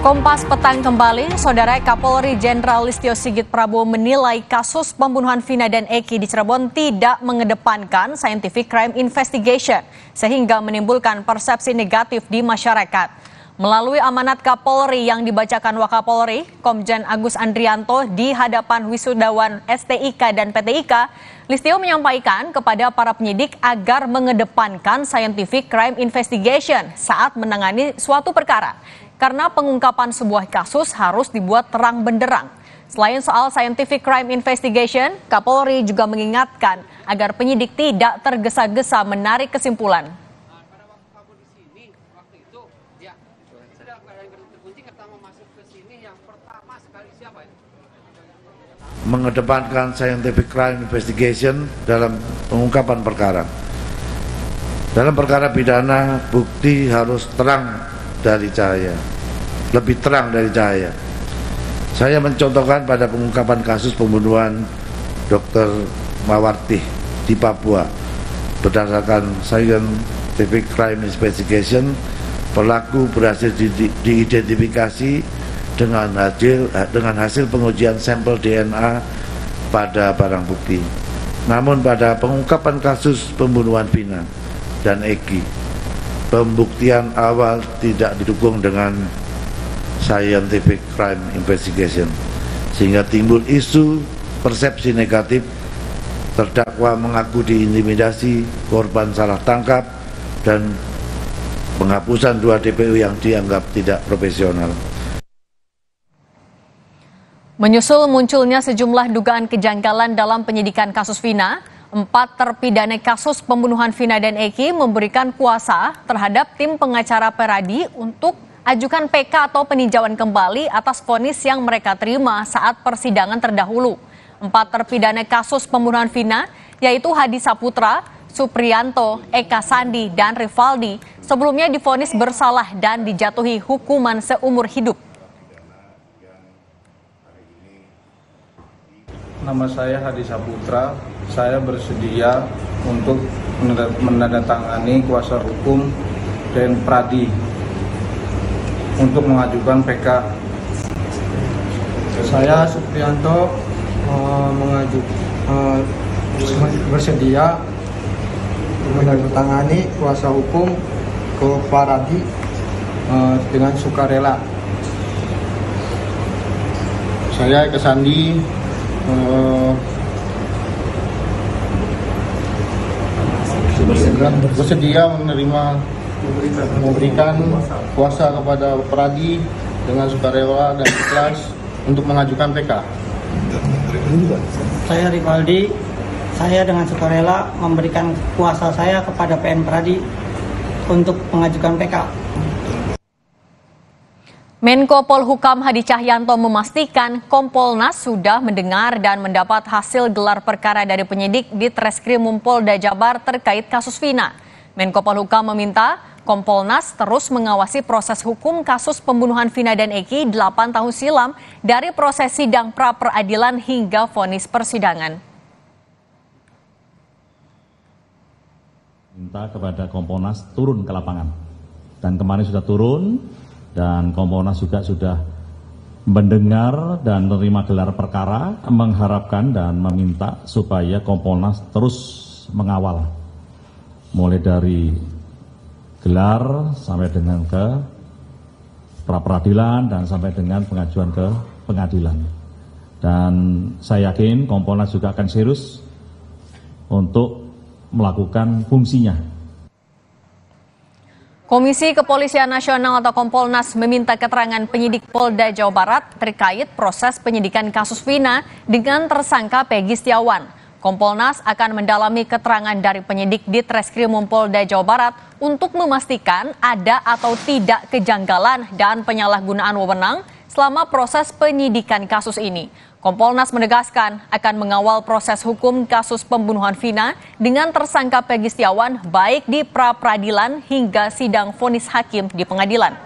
Kompas petang kembali, Saudara Kapolri Jenderal Listio Sigit Prabowo menilai kasus pembunuhan Vina dan Eki di Cirebon tidak mengedepankan scientific crime investigation, sehingga menimbulkan persepsi negatif di masyarakat. Melalui amanat Kapolri yang dibacakan Wakapolri, Komjen Agus Andrianto di hadapan wisudawan STIK dan PTIK, Listio menyampaikan kepada para penyidik agar mengedepankan scientific crime investigation saat menangani suatu perkara. Karena pengungkapan sebuah kasus harus dibuat terang benderang. Selain soal scientific crime investigation, Kapolri juga mengingatkan agar penyidik tidak tergesa-gesa menarik kesimpulan. Pada waktu di sini, waktu itu, ya, sudah keadaan terkunci, pertama masuk ke sini, yang pertama sekali siapa ya? Mengedepankan scientific crime investigation dalam pengungkapan perkara. Dalam perkara pidana, bukti harus terang dari cahaya, lebih terang dari cahaya. Saya mencontohkan pada pengungkapan kasus pembunuhan Dr. Mawarti di Papua. Berdasarkan scientific crime investigation, pelaku berhasil diidentifikasi dengan hasil pengujian sampel DNA pada barang bukti. Namun pada pengungkapan kasus pembunuhan Vina dan Eki, pembuktian awal tidak didukung dengan scientific crime investigation, sehingga timbul isu persepsi negatif, terdakwa mengaku diintimidasi, korban salah tangkap, dan penghapusan 2 DPO yang dianggap tidak profesional. Menyusul munculnya sejumlah dugaan kejanggalan dalam penyidikan kasus Vina, 4 terpidana kasus pembunuhan Vina dan Eki memberikan kuasa terhadap tim pengacara Peradi untuk ajukan PK atau peninjauan kembali atas vonis yang mereka terima saat persidangan terdahulu. 4 terpidana kasus pembunuhan Vina, yaitu Hadi Saputra, Supriyanto, Eka Sandi, dan Rivaldi, sebelumnya divonis bersalah dan dijatuhi hukuman seumur hidup. Nama saya Hadi Saputra. Saya bersedia untuk menandatangani kuasa hukum dan Pradi untuk mengajukan PK. Saya Supriyanto bersedia menandatangani kuasa hukum ke Pradi dengan sukarela. Saya Eka Sandi bersedia memberikan kuasa kepada Pradi dengan sukarela dan ikhlas untuk mengajukan PK. Saya Rivaldi, saya dengan sukarela memberikan kuasa saya kepada PN Pradi untuk mengajukan PK. Menko Polhukam Hadi Cahyanto memastikan Kompolnas sudah mendengar dan mendapat hasil gelar perkara dari penyidik di Treskrimum Polda Jabar terkait kasus Vina. Menko Polhukam meminta Kompolnas terus mengawasi proses hukum kasus pembunuhan Vina dan Eki 8 tahun silam dari proses sidang pra-peradilan hingga vonis persidangan. Minta kepada Kompolnas turun ke lapangan, dan kemarin sudah turun. Dan Kompolnas juga sudah mendengar dan menerima gelar perkara, mengharapkan dan meminta supaya Kompolnas terus mengawal, mulai dari gelar sampai dengan ke pra-peradilan dan sampai dengan pengajuan ke pengadilan. Dan saya yakin Kompolnas juga akan serius untuk melakukan fungsinya. Komisi Kepolisian Nasional atau Kompolnas meminta keterangan penyidik Polda Jawa Barat terkait proses penyidikan kasus Vina dengan tersangka Peggy Setiawan. Kompolnas akan mendalami keterangan dari penyidik di Treskrimum Polda Jawa Barat untuk memastikan ada atau tidak kejanggalan dan penyalahgunaan wewenang selama proses penyidikan kasus ini. Kompolnas menegaskan akan mengawal proses hukum kasus pembunuhan Vina dengan tersangka Peggy Setiawan baik di pra-peradilan hingga sidang vonis hakim di pengadilan.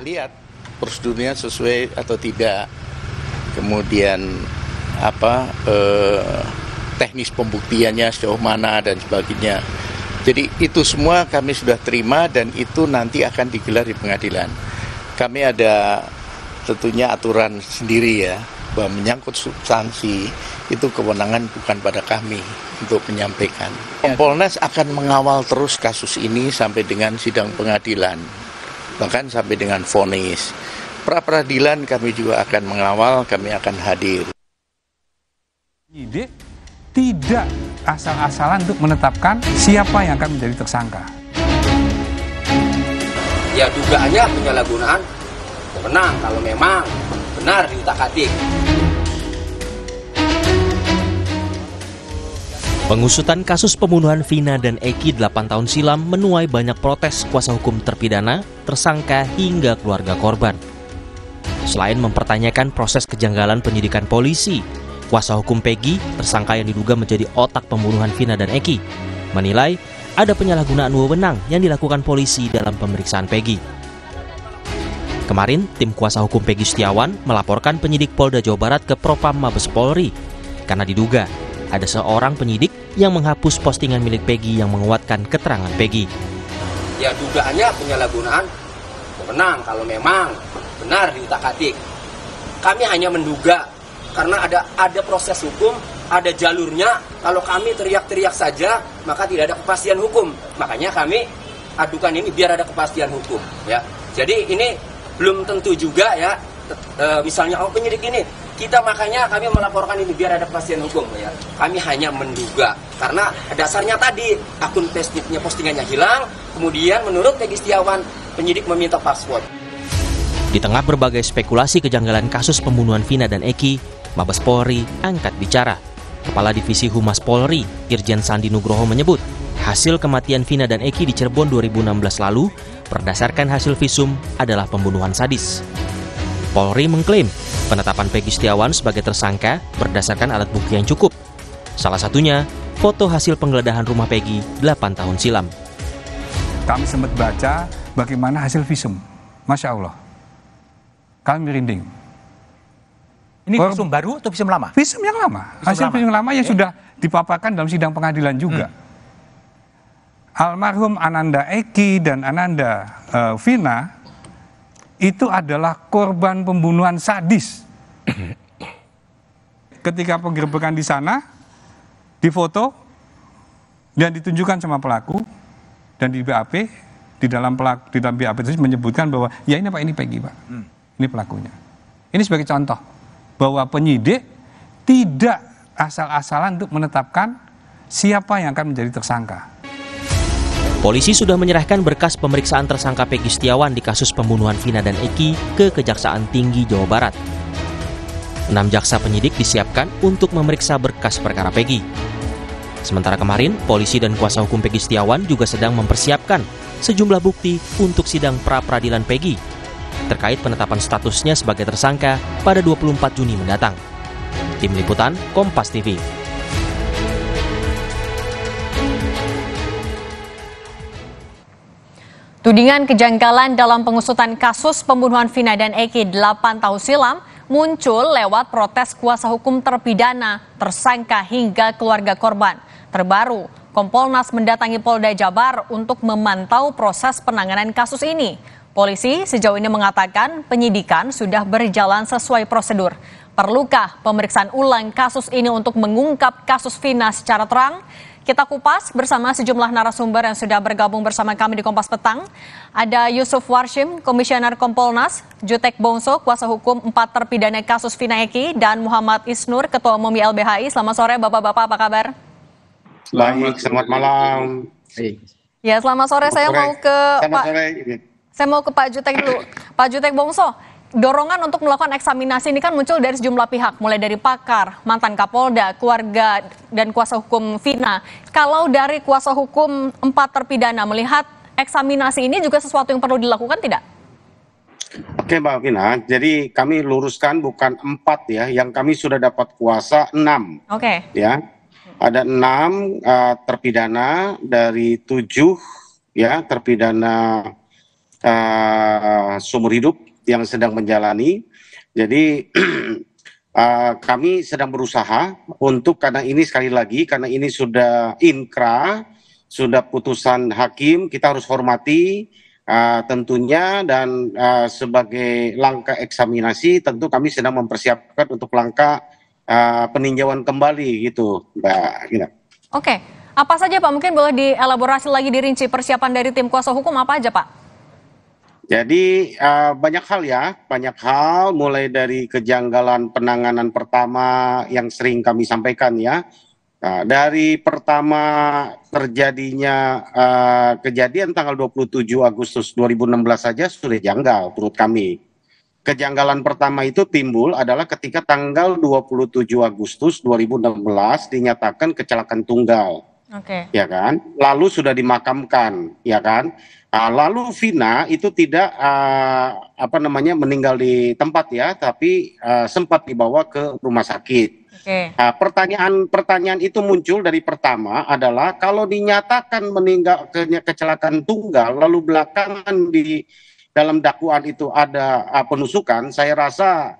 Lihat prosedurnya sesuai atau tidak, kemudian teknis pembuktiannya sejauh mana dan sebagainya. Jadi itu semua kami sudah terima dan itu nanti akan digelar di pengadilan. Kami ada tentunya aturan sendiri ya, bahwa menyangkut substansi itu kewenangan bukan pada kami untuk menyampaikan. Kompolnas akan mengawal terus kasus ini sampai dengan sidang pengadilan, bahkan sampai dengan vonis. Pra-peradilan kami juga akan mengawal, kami akan hadir. Penyidik tidak asal-asalan untuk menetapkan siapa yang akan menjadi tersangka. Ya dugaannya penyalahgunaan wewenang kalau memang benar diutak-atik. Pengusutan kasus pembunuhan Vina dan Eki 8 tahun silam menuai banyak protes kuasa hukum terpidana, tersangka hingga keluarga korban. Selain mempertanyakan proses kejanggalan penyidikan polisi, kuasa hukum Peggy, tersangka yang diduga menjadi otak pembunuhan Vina dan Eki, menilai ada penyalahgunaan wewenang yang dilakukan polisi dalam pemeriksaan Peggy. Kemarin, tim kuasa hukum Peggy Setiawan melaporkan penyidik Polda Jawa Barat ke Propam Mabes Polri karena diduga ada seorang penyidik yang menghapus postingan milik Peggy yang menguatkan keterangan Peggy. Ya dugaannya penyalahgunaan wewenang kalau memang benar diutak-atik. Kami hanya menduga karena ada proses hukum, ada jalurnya. Kalau kami teriak-teriak saja, maka tidak ada kepastian hukum. Makanya kami adukan ini biar ada kepastian hukum. Ya, jadi ini belum tentu juga ya. Misalnya penyidik ini, makanya kami melaporkan ini biar ada kepastian hukum. Ya, kami hanya menduga karena dasarnya tadi akun Facebooknya postingannya hilang. Kemudian menurut Peggy Setiawan, penyidik meminta password. Di tengah berbagai spekulasi kejanggalan kasus pembunuhan Vina dan Eki, Mabes Polri angkat bicara. Kepala Divisi Humas Polri, Irjen Sandi Nugroho menyebut, hasil kematian Vina dan Eki di Cirebon 2016 lalu berdasarkan hasil visum adalah pembunuhan sadis. Polri mengklaim penetapan Peggy Setiawan sebagai tersangka berdasarkan alat bukti yang cukup. Salah satunya, foto hasil penggeledahan rumah Peggy 8 tahun silam. Kami sempat baca bagaimana hasil visum. Masya Allah. Kami merinding. Ini visum baru atau visum lama? Visum yang lama. Hasil visum lama yang sudah dipaparkan dalam sidang pengadilan juga. Almarhum Ananda Eki dan Ananda Vina itu adalah korban pembunuhan sadis. Ketika penggerebekan di sana, difoto dan ditunjukkan sama pelaku, dan di BAP, di dalam BAP itu menyebutkan bahwa ya ini Pak, ini Peggy Pak. Ini pelakunya. Ini sebagai contoh bahwa penyidik tidak asal-asalan untuk menetapkan siapa yang akan menjadi tersangka. Polisi sudah menyerahkan berkas pemeriksaan tersangka Peggy Setiawan di kasus pembunuhan Vina dan Eki ke Kejaksaan Tinggi Jawa Barat. 6 jaksa penyidik disiapkan untuk memeriksa berkas perkara Peggy. Sementara kemarin, polisi dan kuasa hukum Peggy Setiawan juga sedang mempersiapkan sejumlah bukti untuk sidang pra-peradilan Peggy terkait penetapan statusnya sebagai tersangka pada 24 Juni mendatang. Tim Liputan, Kompas TV. Tudingan kejanggalan dalam pengusutan kasus pembunuhan Vina dan Eki 8 tahun silam muncul lewat protes kuasa hukum terpidana, tersangka hingga keluarga korban. Terbaru, Kompolnas mendatangi Polda Jabar untuk memantau proses penanganan kasus ini. Polisi sejauh ini mengatakan penyidikan sudah berjalan sesuai prosedur. Perlukah pemeriksaan ulang kasus ini untuk mengungkap kasus Vina secara terang? Kita kupas bersama sejumlah narasumber yang sudah bergabung bersama kami di Kompas Petang. Ada Yusuf Warshim, Komisioner Kompolnas, Jutek Bongso, kuasa hukum 4 terpidana kasus Vina Eki, dan Muhammad Isnur, Ketua Umum YLBHI. Selamat sore Bapak-Bapak, apa kabar? Baik, selamat malam. Ya, selamat sore. Saya mau ke Pak Jutek dulu. Pak Jutek Bongso, dorongan untuk melakukan eksaminasi ini kan muncul dari sejumlah pihak, mulai dari pakar, mantan Kapolda, keluarga, dan kuasa hukum Vina. Kalau dari kuasa hukum 4 terpidana melihat eksaminasi ini juga sesuatu yang perlu dilakukan tidak? Oke Mbak Vina, jadi kami luruskan bukan 4 ya, yang kami sudah dapat kuasa 6. Oke. Ya, ada 6 terpidana dari 7 ya terpidana seumur hidup yang sedang menjalani. Jadi kami sedang berusaha untuk, karena ini sekali lagi, karena ini sudah inkrah, sudah putusan hakim, kita harus hormati tentunya, dan sebagai langkah eksaminasi tentu kami sedang mempersiapkan untuk langkah peninjauan kembali gitu, Mbak Gina. Oke, apa saja Pak? Mungkin boleh dielaborasi lagi, dirinci persiapan dari tim kuasa hukum apa aja Pak? Jadi banyak hal mulai dari kejanggalan penanganan pertama yang sering kami sampaikan ya. Dari pertama terjadinya kejadian tanggal 27 Agustus 2016 saja sudah janggal menurut kami. Kejanggalan pertama itu timbul adalah ketika tanggal 27 Agustus 2016 dinyatakan kecelakaan tunggal. Oke. Ya kan? Lalu sudah dimakamkan, ya kan? Lalu Vina itu tidak meninggal di tempat ya, tapi sempat dibawa ke rumah sakit. Oke. Pertanyaan itu muncul dari pertama adalah kalau dinyatakan meninggal kecelakaan tunggal, lalu belakangan di dalam dakwaan itu ada penusukan, saya rasa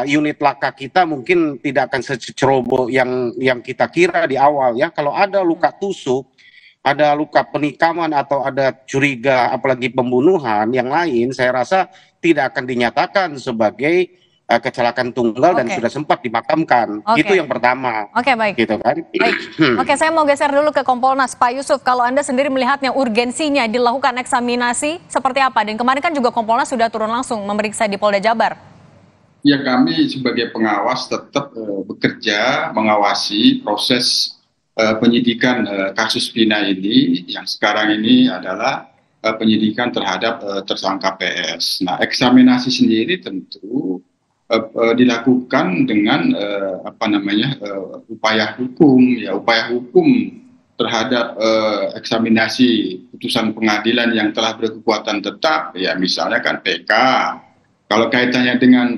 unit laka kita mungkin tidak akan seceroboh yang kita kira di awal ya. Kalau ada luka tusuk, ada luka penikaman atau ada curiga apalagi pembunuhan yang lain, saya rasa tidak akan dinyatakan sebagai kecelakaan tunggal dan sudah sempat dimakamkan. Itu yang pertama. Oke, baik. Gitu kan. Baik. Oke, saya mau geser dulu ke Kompolnas. Pak Yusuf, kalau Anda sendiri melihatnya urgensinya dilakukan eksaminasi seperti apa? Dan kemarin kan juga Kompolnas sudah turun langsung memeriksa di Polda Jabar. Ya, kami sebagai pengawas tetap bekerja mengawasi proses penyidikan kasus Vina ini, yang sekarang ini adalah penyidikan terhadap tersangka PS. Nah, eksaminasi sendiri tentu dilakukan dengan upaya hukum terhadap eksaminasi putusan pengadilan yang telah berkekuatan tetap, ya misalnya kan PK. Kalau kaitannya dengan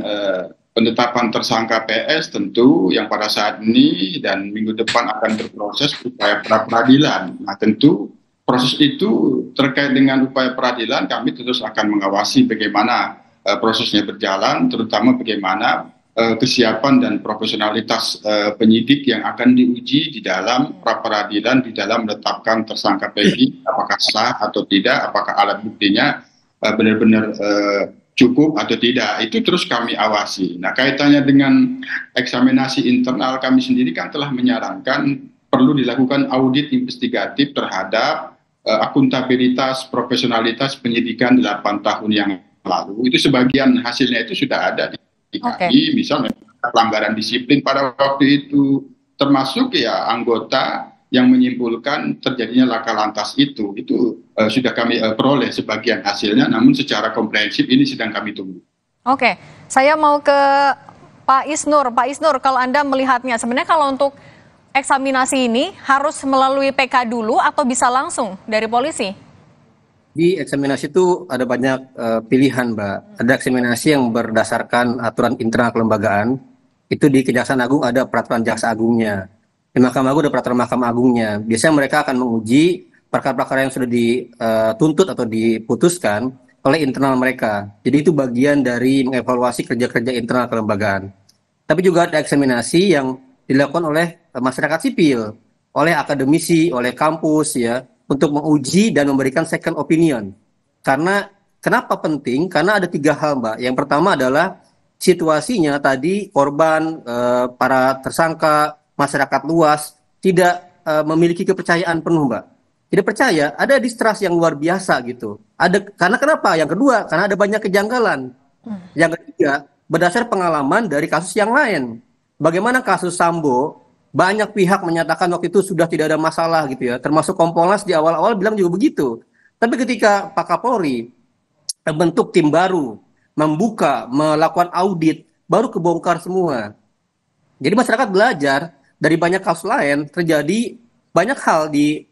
penetapan tersangka PS, tentu yang pada saat ini dan minggu depan akan berproses upaya pra-peradilan. Nah, tentu proses itu terkait dengan upaya peradilan, kami terus akan mengawasi bagaimana prosesnya berjalan, terutama bagaimana kesiapan dan profesionalitas penyidik yang akan diuji di dalam pra-peradilan, di dalam menetapkan tersangka Peggy, apakah sah atau tidak, apakah alat buktinya benar-benar cukup atau tidak, itu terus kami awasi. Nah, kaitannya dengan eksaminasi internal, kami sendiri kan telah menyarankan perlu dilakukan audit investigatif terhadap akuntabilitas, profesionalitas penyidikan 8 tahun yang lalu. Itu sebagian hasilnya itu sudah ada di kami, misalnya pelanggaran disiplin pada waktu itu, termasuk ya anggota yang menyimpulkan terjadinya laka lantas itu sudah kami peroleh sebagian hasilnya, namun secara komprehensif ini sedang kami tunggu. Oke, saya mau ke Pak Isnur. Pak Isnur, kalau Anda melihatnya, sebenarnya kalau untuk eksaminasi ini harus melalui PK dulu atau bisa langsung dari polisi? Di eksaminasi itu ada banyak pilihan, Mbak. Ada eksaminasi yang berdasarkan aturan internal kelembagaan. Itu di Kejaksaan Agung ada peraturan Jaksa Agungnya. Di Mahkamah Agung ada peraturan Mahkamah Agungnya. Biasanya mereka akan menguji perkara-perkara yang sudah dituntut atau diputuskan oleh internal mereka. Jadi itu bagian dari mengevaluasi kerja-kerja internal kelembagaan. Tapi juga ada eksaminasi yang dilakukan oleh masyarakat sipil, oleh akademisi, oleh kampus ya, untuk menguji dan memberikan second opinion. Karena kenapa penting? Karena ada 3 hal, Mbak. Yang pertama adalah situasinya tadi korban, para tersangka, masyarakat luas tidak memiliki kepercayaan penuh, Mbak. Tidak percaya, ada distrust yang luar biasa gitu. Karena kenapa? Yang kedua, karena ada banyak kejanggalan. Yang ketiga, berdasar pengalaman dari kasus yang lain. Bagaimana kasus Sambo, banyak pihak menyatakan waktu itu sudah tidak ada masalah gitu ya, termasuk Kompolnas di awal-awal bilang juga begitu. Tapi ketika Pak Kapolri bentuk tim baru, melakukan audit, baru kebongkar semua. Jadi masyarakat belajar dari banyak kasus lain, terjadi banyak hal di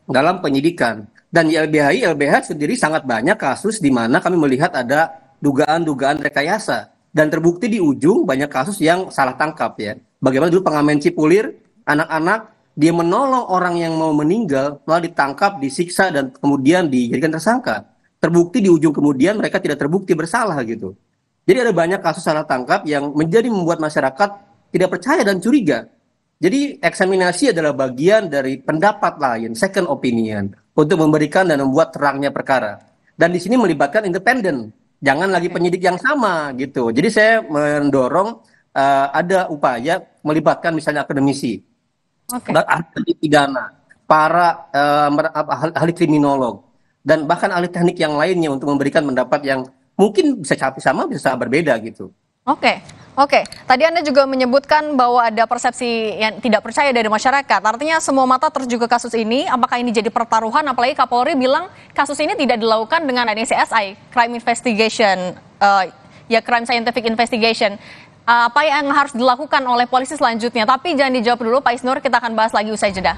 dalam penyidikan. Dan di LBH sendiri sangat banyak kasus di mana kami melihat ada dugaan-dugaan rekayasa. Dan terbukti di ujung banyak kasus yang salah tangkap ya. Bagaimana dulu pengamen Cipulir, anak-anak, dia menolong orang yang mau meninggal, malah ditangkap, disiksa, dan kemudian dijadikan tersangka. Terbukti di ujung kemudian mereka tidak terbukti bersalah gitu. Jadi ada banyak kasus salah tangkap yang membuat masyarakat tidak percaya dan curiga. Jadi eksaminasi adalah bagian dari pendapat lain, second opinion, untuk memberikan dan membuat terangnya perkara. Dan di sini melibatkan independen, jangan lagi penyidik yang sama gitu. Jadi saya mendorong ada upaya melibatkan misalnya akademisi, ahli pidana, para ahli kriminolog, dan bahkan ahli teknik yang lainnya untuk memberikan pendapat yang mungkin bisa sama, bisa berbeda gitu. Oke. Tadi Anda juga menyebutkan bahwa ada persepsi yang tidak percaya dari masyarakat. Artinya semua mata tertuju ke kasus ini. Apakah ini jadi pertaruhan? Apalagi Kapolri bilang kasus ini tidak dilakukan dengan adanya CSI, crime investigation, crime scientific investigation. Apa yang harus dilakukan oleh polisi selanjutnya? Tapi jangan dijawab dulu, Pak Isnur. Kita akan bahas lagi usai jeda.